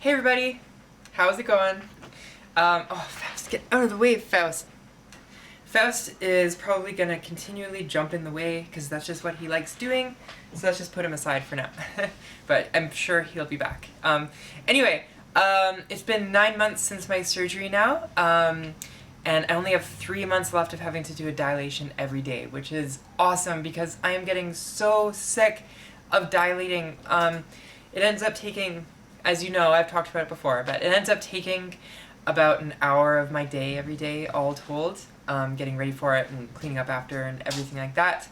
Hey everybody, how's it going? Oh, Faust, get out of the way, Faust. Faust is probably gonna continually jump in the way because that's just what he likes doing, so let's just put him aside for now. But I'm sure he'll be back. Anyway, it's been 9 months since my surgery now, and I only have 3 months left of having to do a dilation every day, which is awesome because I am getting so sick of dilating. It ends up taking, as you know, I've talked about it before, but it ends up taking about an hour of my day every day, all told, getting ready for it and cleaning up after and everything like that.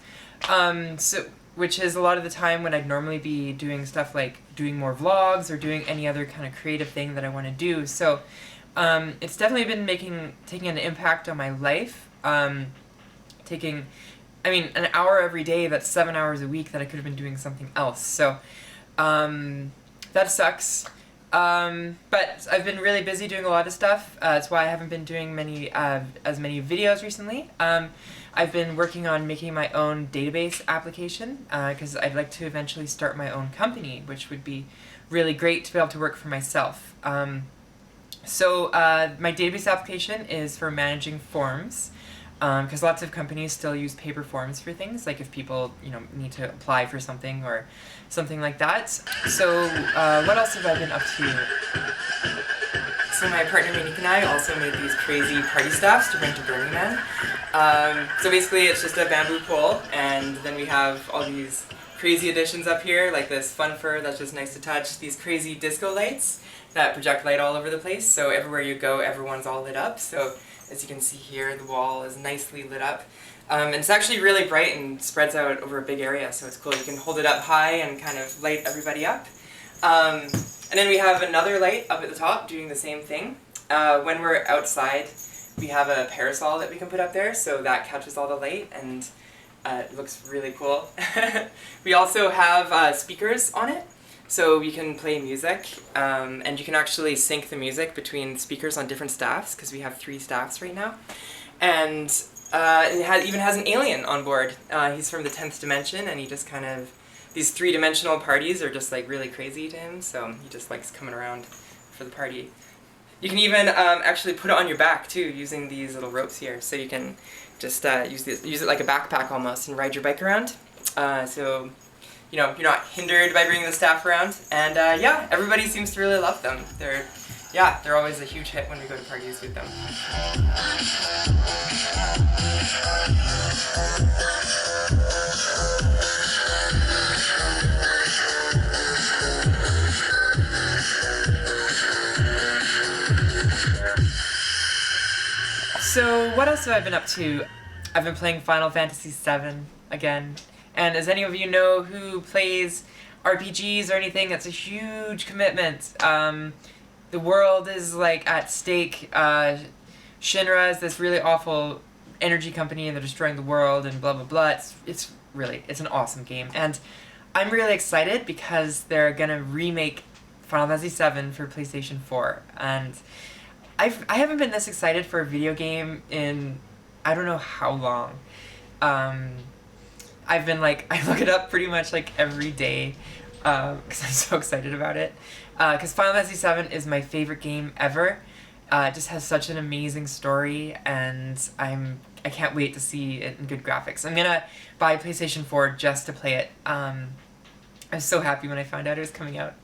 Which is a lot of the time when I'd normally be doing stuff like doing more vlogs or doing any other kind of creative thing that I want to do. So it's definitely been taking an impact on my life. Taking, I mean, an hour every day, that's 7 hours a week that I could have been doing something else. So that sucks. But I've been really busy doing a lot of stuff. That's why I haven't been doing as many videos recently. I've been working on making my own database application because I'd like to eventually start my own company, which would be really great to be able to work for myself. So my database application is for managing forms. Because lots of companies still use paper forms for things, like if people, need to apply for something or something like that. So what else have I been up to? So my partner Monique and I also made these crazy party staffs to bring to Burning Man. So basically it's just a bamboo pole, and then we have all these crazy additions up here, like this fun fur that's just nice to touch, these crazy disco lights that project light all over the place, so everywhere you go everyone's all lit up. So as you can see here, the wall is nicely lit up. And it's actually really bright and spreads out over a big area, so it's cool. You can hold it up high and kind of light everybody up. And then we have another light up at the top doing the same thing. When we're outside, we have a parasol that we can put up there, so that catches all the light, and it looks really cool. We also have speakers on it, so you can play music, and you can actually sync the music between speakers on different staffs, because we have 3 staffs right now. And it even has an alien on board. He's from the 10th dimension, and he just kind of, these 3-dimensional parties are just like really crazy to him, so he just likes coming around for the party. You can even actually put it on your back too, using these little ropes here, so you can just use it like a backpack almost and ride your bike around. So you're not hindered by bringing the staff around, and yeah, everybody seems to really love them. They're always a huge hit when we go to parties with them. So what else have I been up to? I've been playing Final Fantasy VII again. And as any of you know who plays RPGs or anything, it's a huge commitment. The world is like at stake. Shinra is this really awful energy company and they're destroying the world and blah blah blah. It's an awesome game. And I'm really excited because they're gonna remake Final Fantasy VII for PlayStation 4. And I haven't been this excited for a video game in I don't know how long. I've been I look it up pretty much every day because I'm so excited about it. Because Final Fantasy VII is my favorite game ever. It just has such an amazing story, and I can't wait to see it in good graphics. I'm gonna buy PlayStation 4 just to play it. I was so happy when I found out it was coming out.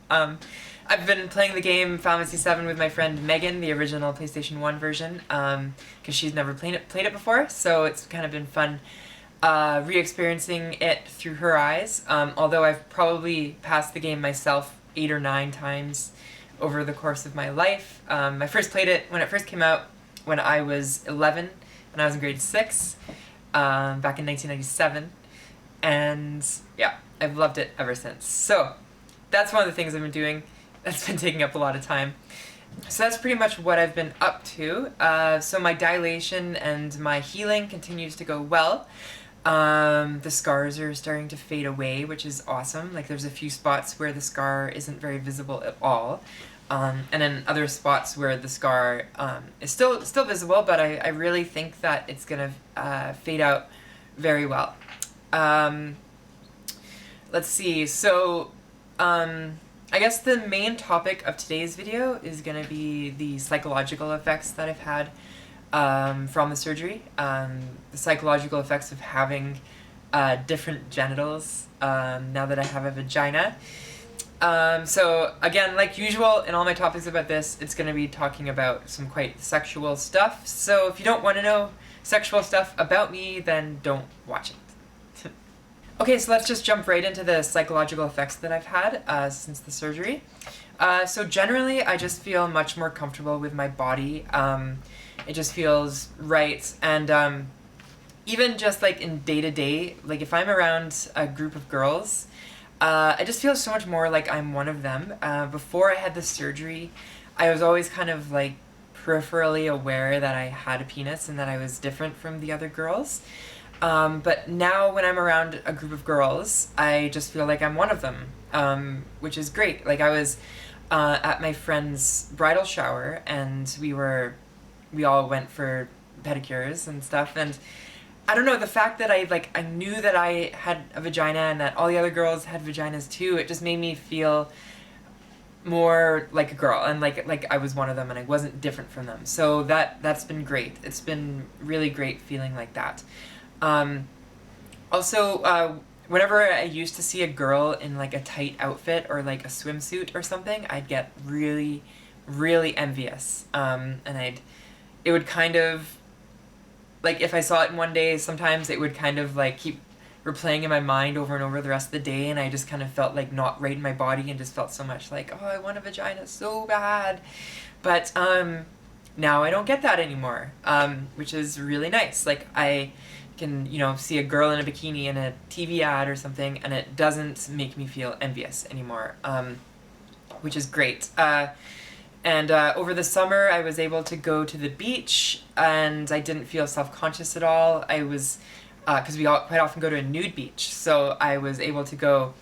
I've been playing the game Final Fantasy VII with my friend Megan, the original PlayStation 1 version, because she's never played it before, so it's kind of been fun re-experiencing it through her eyes, although I've probably passed the game myself 8 or 9 times over the course of my life. I first played it when it first came out when I was 11, when I was in grade 6, back in 1997, and yeah, I've loved it ever since. So that's one of the things I've been doing. That's been taking up a lot of time. So that's pretty much what I've been up to. So my dilation and my healing continues to go well. The scars are starting to fade away, which is awesome. There's a few spots where the scar isn't very visible at all. And then other spots where the scar is still visible, but I really think that it's gonna fade out very well. Let's see, so I guess the main topic of today's video is going to be the psychological effects that I've had from the surgery. The psychological effects of having different genitals now that I have a vagina. So again, like usual in all my topics about this, it's going to be talking about some quite sexual stuff. So if you don't want to know sexual stuff about me, then don't watch it. Okay, so let's just jump right into the psychological effects that I've had since the surgery. So generally, I just feel much more comfortable with my body. It just feels right, and even just like in day-to-day, like if I'm around a group of girls, I just feel so much more like I'm one of them. Before I had the surgery, I was always kind of like peripherally aware that I had a penis and that I was different from the other girls. But now when I'm around a group of girls, I just feel like I'm one of them, which is great. Like I was at my friend's bridal shower, and we all went for pedicures and stuff, and I don't know, the fact that I knew that I had a vagina and that all the other girls had vaginas too, it just made me feel more like a girl, and like I was one of them and I wasn't different from them. So that's been great. It's been really great feeling like that. Also, whenever I used to see a girl in like a tight outfit or like a swimsuit or something, I'd get really, really envious. And it would kind of, like if I saw it in one day, sometimes it would kind of like keep replaying in my mind over and over the rest of the day, and I just kind of felt like not right in my body and just felt so much like, oh, I want a vagina so bad. But now I don't get that anymore, which is really nice. Like I can, see a girl in a bikini in a TV ad or something, and it doesn't make me feel envious anymore, which is great. And over the summer, I was able to go to the beach, and I didn't feel self-conscious at all. I was, because we quite often go to a nude beach, so I was able to go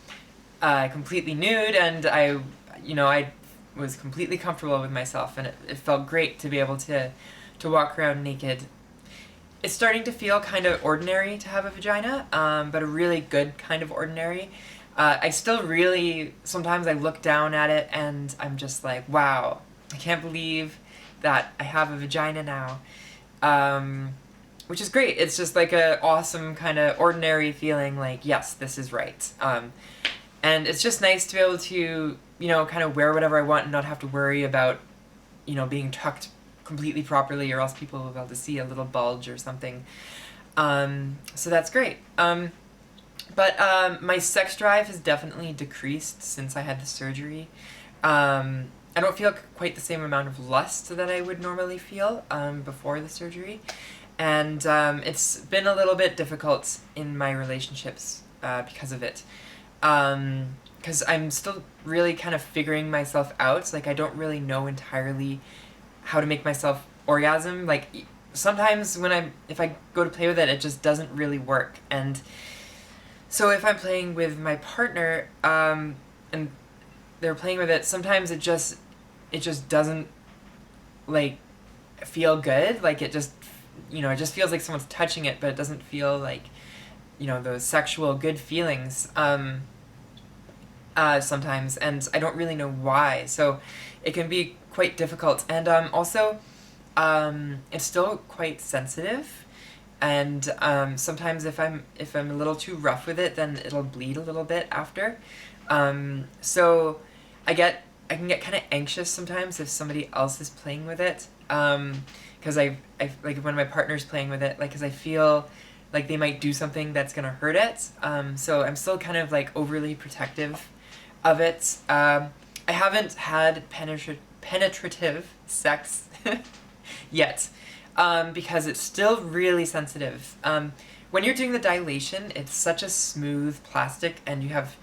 completely nude, and I was completely comfortable with myself, and it felt great to be able to walk around naked. It's starting to feel kind of ordinary to have a vagina, but a really good kind of ordinary. I still really, sometimes I look down at it and I'm just like, wow, I can't believe that I have a vagina now. Which is great. It's just like a awesome kind of ordinary feeling like, yes, this is right. And it's just nice to be able to, kind of wear whatever I want and not have to worry about, being tucked completely properly, or else people will be able to see a little bulge or something. So that's great. But my sex drive has definitely decreased since I had the surgery. I don't feel quite the same amount of lust that I would normally feel before the surgery. And it's been a little bit difficult in my relationships because of it. Because I'm still really kind of figuring myself out. Like I don't really know entirely how to make myself orgasm. Like sometimes if I go to play with it, it just doesn't really work. And so if I'm playing with my partner, and they're playing with it, sometimes it just doesn't like feel good. Like it just, it just feels like someone's touching it, but it doesn't feel like, those sexual good feelings, sometimes, and I don't really know why. So it can be quite difficult, and also it's still quite sensitive, and sometimes if I'm a little too rough with it, then it'll bleed a little bit after. So I can get kind of anxious sometimes if somebody else is playing with it, because I like when my partner's playing with it, like because I feel like they might do something that's gonna hurt it. So I'm still kind of like overly protective of it. I haven't had penetrative sex yet, because it's still really sensitive. When you're doing the dilation, it's such a smooth plastic, and you have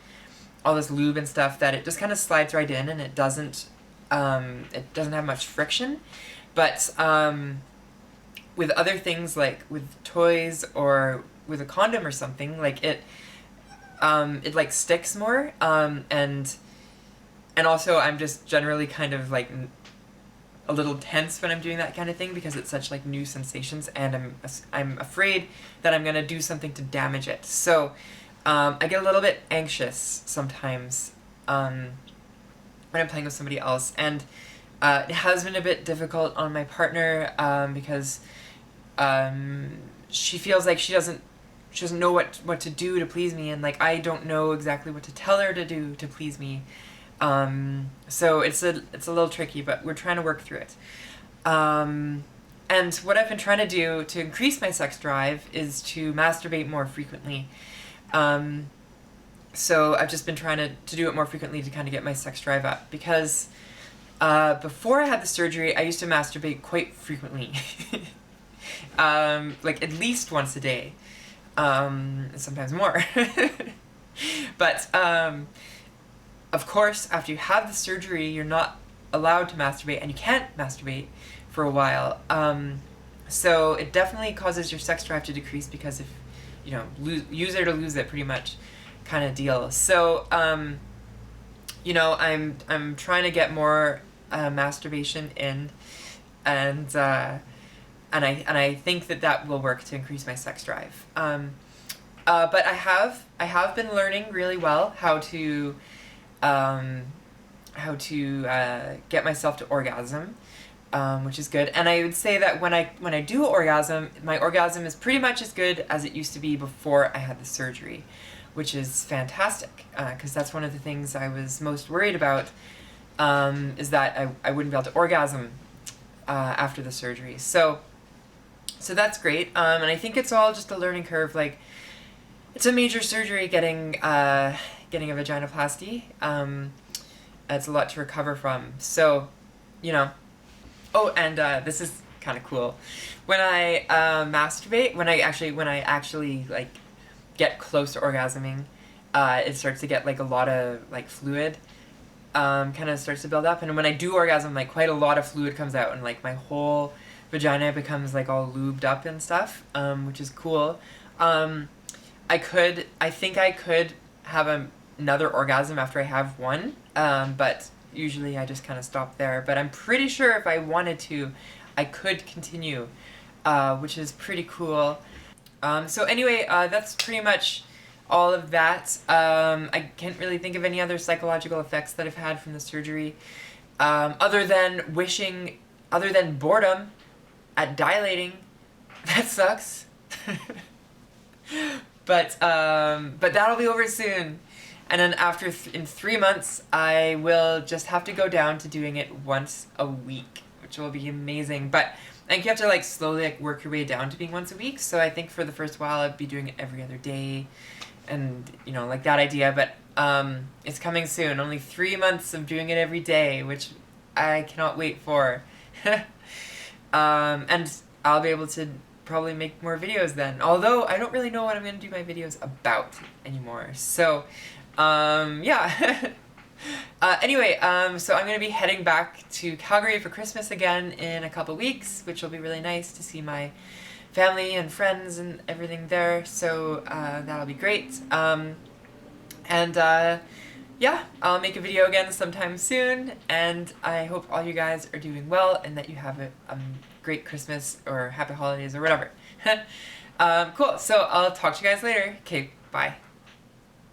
all this lube and stuff that it just kind of slides right in, and it doesn't have much friction. But with other things, like with toys or with a condom or something, like it like sticks more, and also I'm just generally kind of like a little tense when I'm doing that kind of thing, because it's such like new sensations, and I'm afraid that I'm gonna do something to damage it. So I get a little bit anxious sometimes when I'm playing with somebody else. And it has been a bit difficult on my partner because she feels like she doesn't know what to do to please me, and like I don't know exactly what to tell her to do to please me. So it's a little tricky, but we're trying to work through it. And what I've been trying to do to increase my sex drive is to masturbate more frequently. So I've just been trying to do it more frequently to kind of get my sex drive up, because before I had the surgery, I used to masturbate quite frequently. Like at least once a day, sometimes more. But of course, after you have the surgery, you're not allowed to masturbate, and you can't masturbate for a while. So it definitely causes your sex drive to decrease, because if you know, use it or lose it, pretty much kind of deal. So you know, I'm trying to get more masturbation in, and I think that will work to increase my sex drive. But I have been learning really well how to get myself to orgasm, which is good. And I would say that when I do orgasm, my orgasm is pretty much as good as it used to be before I had the surgery, which is fantastic, because that's one of the things I was most worried about, is that I wouldn't be able to orgasm after the surgery. So that's great, and I think it's all just a learning curve. Like, it's a major surgery getting a vaginoplasty. It's a lot to recover from. So, you know. Oh, and this is kind of cool. When I masturbate, when I actually like get close to orgasming, it starts to get like a lot of like fluid. Kind of starts to build up, and when I do orgasm, like quite a lot of fluid comes out, and like my whole vagina becomes like all lubed up and stuff, which is cool. I think I could have another orgasm after I have one, but usually I just kind of stop there. But I'm pretty sure if I wanted to, I could continue, which is pretty cool. So anyway, that's pretty much all of that. I can't really think of any other psychological effects that I've had from the surgery, other than boredom at dilating. That sucks. But that'll be over soon. And then in 3 months, I will just have to go down to doing it once a week, which will be amazing. But I think you have to like slowly like work your way down to being once a week. So I think for the first while, I'd be doing it every other day, and you know, like that idea. But it's coming soon. Only 3 months of doing it every day, which I cannot wait for. And I'll be able to probably make more videos then. Although I don't really know what I'm going to do my videos about anymore. So, yeah. Anyway, so I'm going to be heading back to Calgary for Christmas again in a couple weeks, which will be really nice to see my family and friends and everything there. So, that'll be great. Yeah, I'll make a video again sometime soon, and I hope all you guys are doing well and that you have a great Christmas or happy holidays or whatever. Cool, so I'll talk to you guys later. Okay, bye.